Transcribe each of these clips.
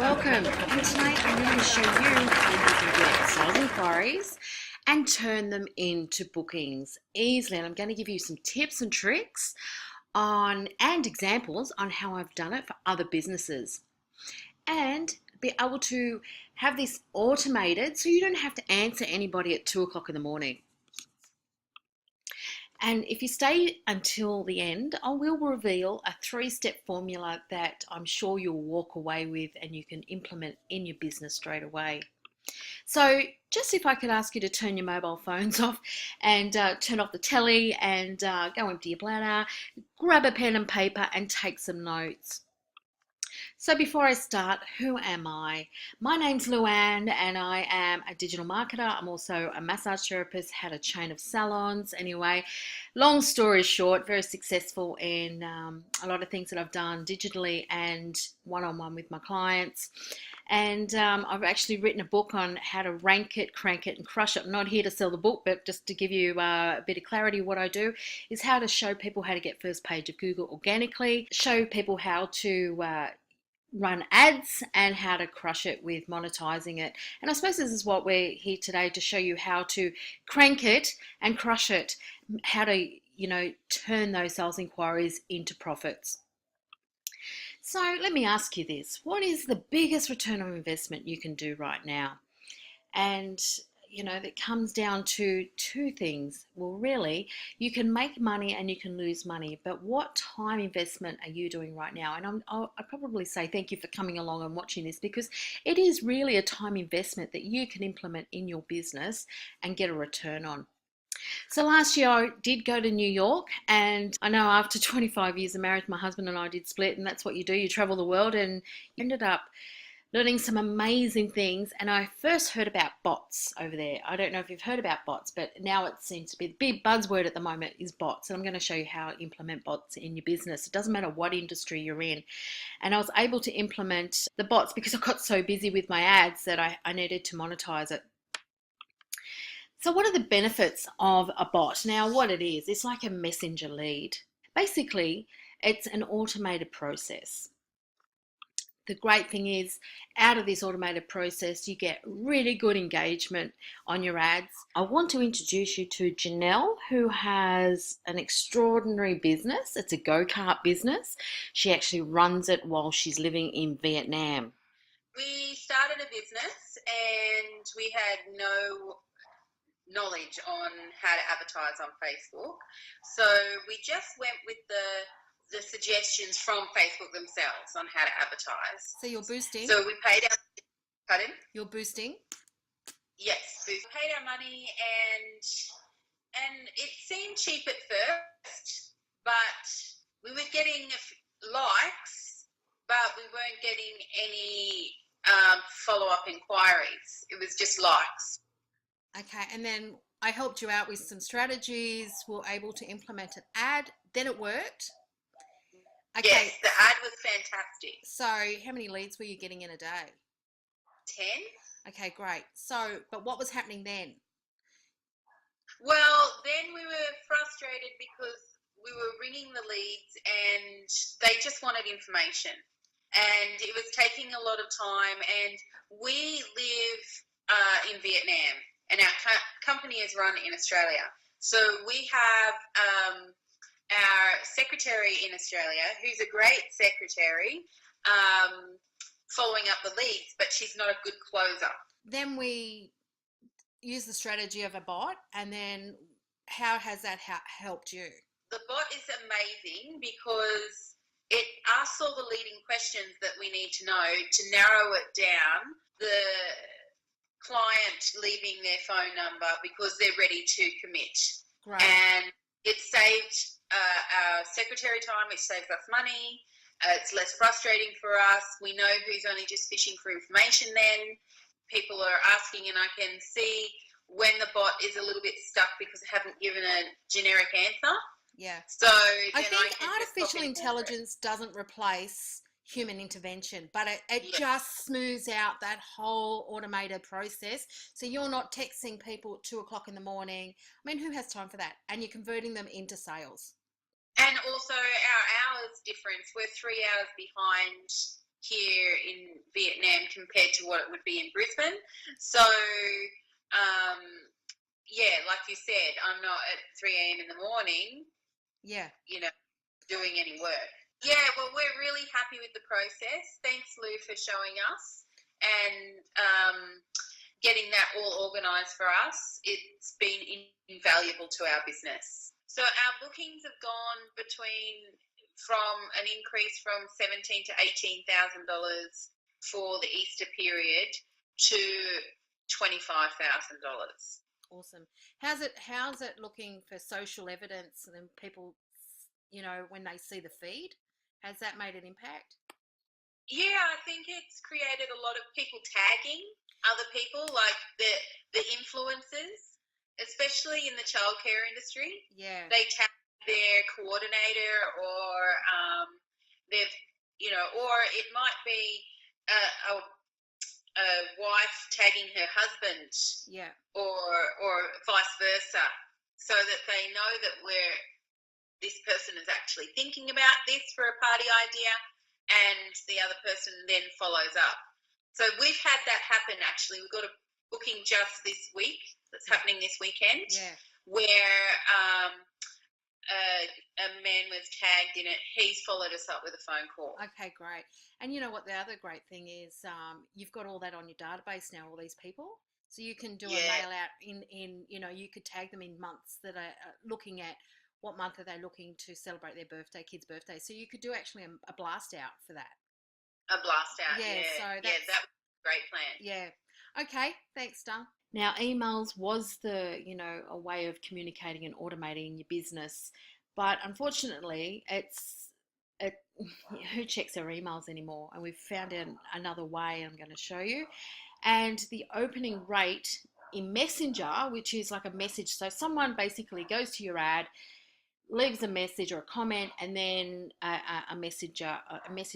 welcome. And tonight I'm going to show you how you can get sales inquiries and turn them into bookings easily. And I'm going to give you some tips and tricks on and examples on how I've done it for other businesses. And be able to have this automated so you don't have to answer anybody at 2 o'clock in the morning. And if you stay until the end, I will reveal a 3-step formula that I'm sure you'll walk away with and you can implement in your business straight away. So just if I could ask you to turn your mobile phones off and turn off the telly and go empty your bladder, grab a pen and paper and take some notes. So before I start, who am I? My name's Luann and I am a digital marketer. I'm also a massage therapist, had a chain of salons. Anyway, long story short, very successful in a lot of things that I've done digitally and one-on-one with my clients. And I've actually written a book on how to rank it, crank it, and crush it. I'm not here to sell the book, but just to give you a bit of clarity, what I do is how to show people how to get first page of Google organically, show people how to run ads and how to crush it with monetizing it. And I suppose this is what we're here today to show you how to crank it and crush it, how to, turn those sales inquiries into profits. So let me ask you this. What is the biggest return on investment you can do right now? And that comes down to two things. Well, really, you can make money and you can lose money, but what time investment are you doing right now? And I'd probably say thank you for coming along and watching this, because it is really a time investment that you can implement in your business and get a return on. So last year I did go to New York, and I know after 25 years of marriage, my husband and I did split, and that's what you do. You travel the world, and you ended up learning some amazing things. And I first heard about bots over there. I don't know if you've heard about bots, but now it seems to be the big buzzword at the moment is bots. And I'm going to show you how to implement bots in your business. It doesn't matter what industry you're in. And I was able to implement the bots because I got so busy with my ads that I needed to monetize it. So what are the benefits of a bot? Now, what it is, it's like a messenger lead. Basically, it's an automated process. The great thing is, out of this automated process, you get really good engagement on your ads. I want to introduce you to Janelle, who has an extraordinary business. It's a go-kart business. She actually runs it while she's living in Vietnam. We started a business and we had no knowledge on how to advertise on Facebook. So we just went with the suggestions from Facebook themselves on how to advertise. So you're boosting? So we paid our... Pardon? You're boosting? Yes. We paid our money and it seemed cheap at first, but we were getting likes, but we weren't getting any follow-up inquiries. It was just likes. Okay, and then I helped you out with some strategies, were able to implement an ad, then it worked? Okay. Yes, the ad was fantastic. So how many leads were you getting in a day? 10. Okay, great. So, but what was happening then? Well, then we were frustrated because we were ringing the leads and they just wanted information. And it was taking a lot of time, and we live in Vietnam. And our company is run in Australia. So we have our secretary in Australia, who's a great secretary, following up the leads, but she's not a good closer. Then we use the strategy of a bot, and then how has that helped you? The bot is amazing because it asks all the leading questions that we need to know to narrow it down. The client leaving their phone number because they're ready to commit. Right. And it saved our secretary time, it saves us money, it's less frustrating for us. We know who's only just fishing for information then. People are asking, and I can see when the bot is a little bit stuck because I haven't given a generic answer. Yeah. So I think artificial intelligence doesn't replace human intervention, but it just smooths out that whole automated process. So you're not texting people at 2 o'clock in the morning. I mean, who has time for that? And you're converting them into sales. And also our hours difference. We're 3 hours behind here in Vietnam compared to what it would be in Brisbane. So, yeah, like you said, I'm not at 3 a.m. in the morning, Yeah. doing any work. Yeah, well, we're really happy with the process. Thanks, Lou, for showing us and getting that all organised for us. It's been invaluable to our business. So our bookings have gone from an increase from $17,000 to $18,000 for the Easter period to $25,000. Awesome. How's it looking for social evidence and people, when they see the feed? Has that made an impact? Yeah, I think it's created a lot of people tagging other people, like the influencers, especially in the childcare industry. Yeah. They tag their coordinator, or they've, or it might be a wife tagging her husband, Yeah. or vice versa, so that they know that this person is actually thinking about this for a party idea, and the other person then follows up. So we've had that happen, actually. We've got a booking just this week that's happening this weekend, where a man was tagged in it. He's followed us up with a phone call. Okay, great. And you know what the other great thing is, you've got all that on your database now, all these people. So you can do a mail out in you could tag them in months that are looking at what month are they looking to celebrate their kid's birthday. So you could do actually a blast out for that. A blast out, yeah. So that was a great plan. Yeah. Okay, thanks, Star. Now, emails was a way of communicating and automating your business, but unfortunately, who checks their emails anymore? And we've found another way I'm going to show you. And the opening rate in Messenger, which is like a message. So someone basically goes to your ad, leaves a message or a comment, and then a message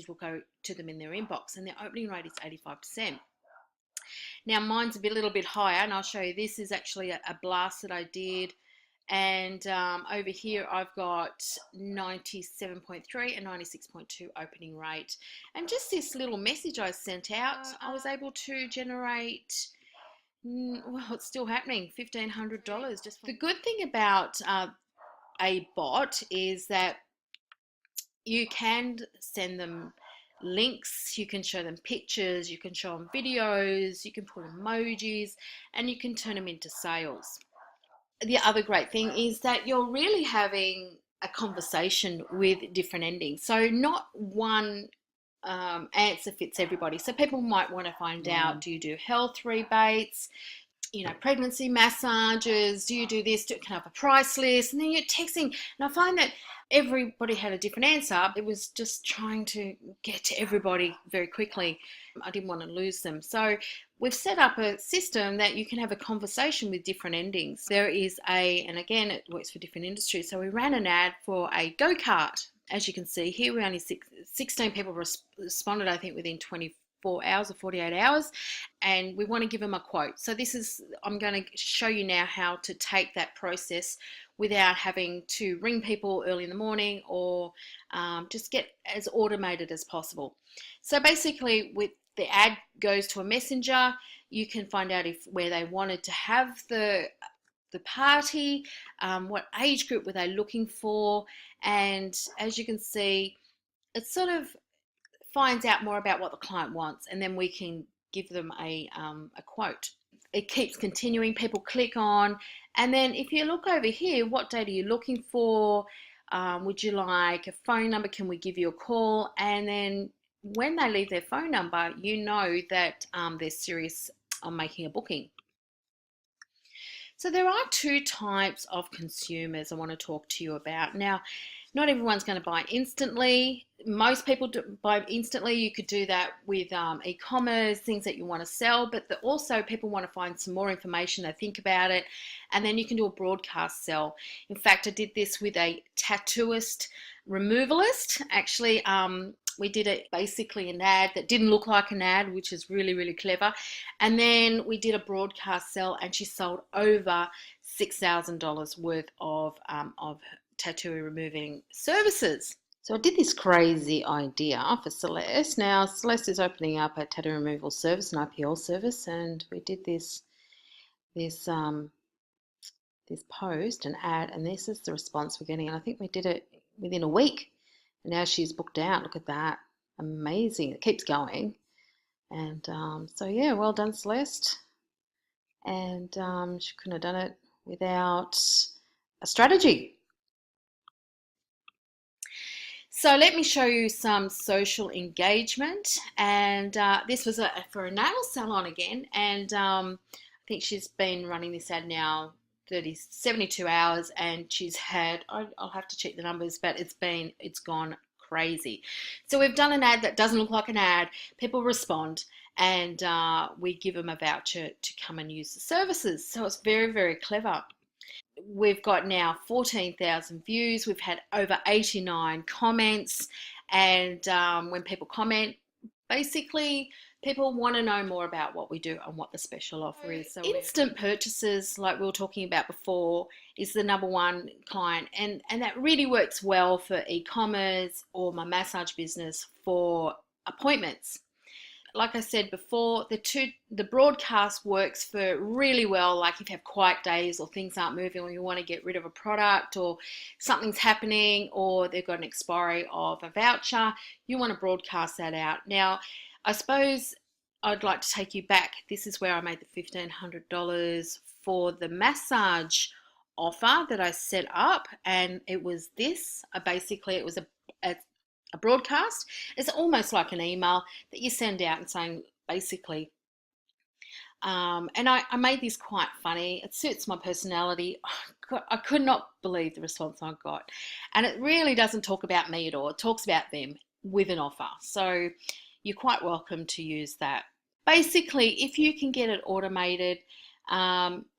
will go to them in their inbox, and their opening rate is 85%. Now mine's a little bit higher, and I'll show you. This is actually a blast that I did, and over here I've got 97.3 and 96.2 opening rate. And just this little message I sent out, I was able to generate, well, it's still happening, $1,500. Just the good thing about a bot is that you can send them links, you can show them pictures, you can show them videos, you can put emojis, and you can turn them into sales. The other great thing is that you're really having a conversation with different endings. So not one answer fits everybody. So people might want to find out, do you do health rebates? Pregnancy massages, do you do this, can I have a price list? And then you're texting, and I find that everybody had a different answer. It was just trying to get to everybody very quickly. I didn't want to lose them. So we've set up a system that you can have a conversation with different endings. There is and again, it works for different industries. So we ran an ad for a go-kart. As you can see here, we only 16 people responded, I think, within 24 hours or 48 hours, and we want to give them a quote. So I'm going to show you now how to take that process without having to ring people early in the morning, or just get as automated as possible. So basically, with the ad goes to a messenger, you can find out where they wanted to have the party, what age group were they looking for, and as you can see, it sort of finds out more about what the client wants, and then we can give them a quote. It keeps continuing. People click on, and then if you look over here, what date are you looking for? Would you like a phone number? Can we give you a call? And then when they leave their phone number, you know that they're serious on making a booking. So there are two types of consumers I want to talk to you about. Now, not everyone's going to buy instantly. Most people buy instantly. You could do that with e-commerce, things that you want to sell, but also people want to find some more information. They think about it, and then you can do a broadcast sell. In fact, I did this with a tattooist removalist. Actually, we did basically an ad that didn't look like an ad, which is really, really clever. And then we did a broadcast sell, and she sold over $6,000 worth of tattoo removing services. So I did this crazy idea for Celeste. Now Celeste is opening up a tattoo removal service, an IPL service, and we did this this post, an ad, and this is the response we're getting. And I think we did it within a week, and now she's booked out. Look at that, amazing! It keeps going, and so yeah, well done, Celeste. And she couldn't have done it without a strategy. So let me show you some social engagement. And this was for a nail salon again. And I think she's been running this ad now 72 hours, and she's had, I'll have to check the numbers, but it's gone crazy. So we've done an ad that doesn't look like an ad. People respond, and we give them a voucher to come and use the services. So it's very, very clever. We've got now 14,000 views. We've had over 89 comments. And when people comment, basically people want to know more about what we do and what the special offer is. So instant purchases, like we were talking about before, is the number one client. And that really works well for e-commerce or my massage business for appointments. Like I said before, the broadcast works for really well. Like if you have quiet days or things aren't moving, or you want to get rid of a product, or something's happening, or they've got an expiry of a voucher, you want to broadcast that out. Now, I suppose I'd like to take you back. This is where I made the $1,500 for the massage offer that I set up, and it was this. Basically, it was a broadcast. It's almost like an email that you send out and saying basically, and I made this quite funny. It suits my personality. I could not believe the response I got. And it really doesn't talk about me at all. It talks about them with an offer. So you're quite welcome to use that. Basically, if you can get it automated,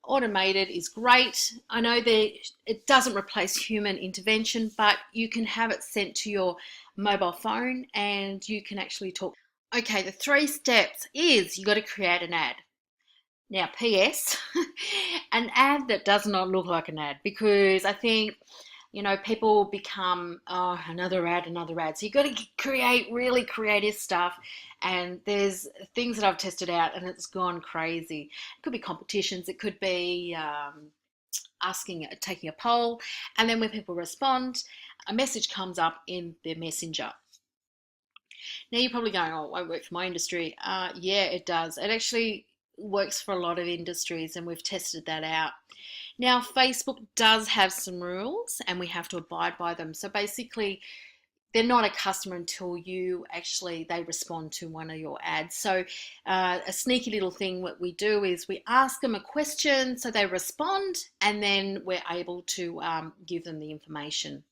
automated is great. I know that it doesn't replace human intervention, but you can have it sent to your mobile phone and you can actually talk. Okay, the 3 steps is you got to create an ad. Now, PS, an ad that does not look like an ad, because I think, people become, oh, another ad, another ad. So you've got to create really creative stuff. And there's things that I've tested out and it's gone crazy. It could be competitions, it could be taking a poll. And then when people respond, a message comes up in their messenger. Now you're probably going, oh, it won't work for my industry. Yeah, it does. It actually works for a lot of industries, and we've tested that out. Now, Facebook does have some rules, and we have to abide by them. So basically, they're not a customer until they respond to one of your ads. So a sneaky little thing what we do is we ask them a question, so they respond, and then we're able to give them the information.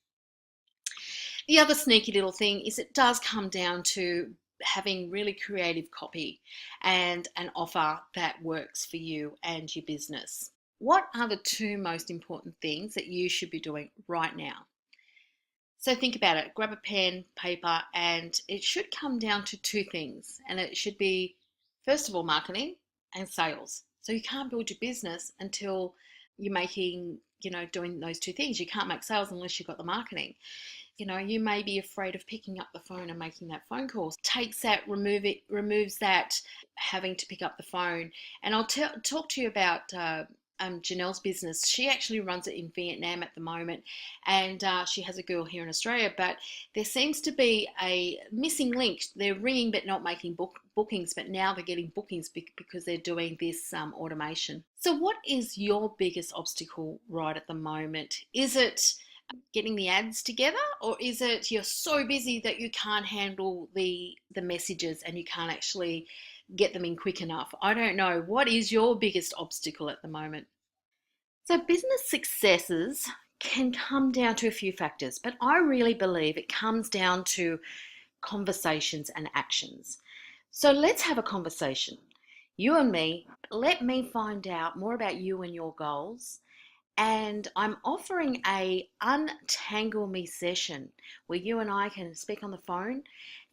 The other sneaky little thing is it does come down to having really creative copy and an offer that works for you and your business. What are the 2 most important things that you should be doing right now? So think about it. Grab a pen, paper, and it should come down to 2 things. And it should be, first of all, marketing and sales. So you can't build your business until you're doing those 2 things. You can't make sales unless you've got the marketing. You may be afraid of picking up the phone and making that phone call. Removes that having to pick up the phone. And I'll talk to you about Janelle's business. She actually runs it in Vietnam at the moment, and she has a girl here in Australia, but there seems to be a missing link. They're ringing but not making bookings, but now they're getting bookings because they're doing this automation. So what is your biggest obstacle right at the moment? Is it getting the ads together, or is it you're so busy that you can't handle the messages and you can't actually get them in quick enough? I don't know. What is your biggest obstacle at the moment? So business successes can come down to a few factors, but I really believe it comes down to conversations and actions. So let's have a conversation. You and me, let me find out more about you and your goals. And I'm offering a untangle me session where you and I can speak on the phone,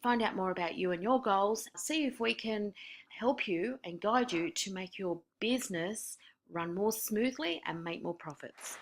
find out more about you and your goals, see if we can help you and guide you to make your business run more smoothly and make more profits.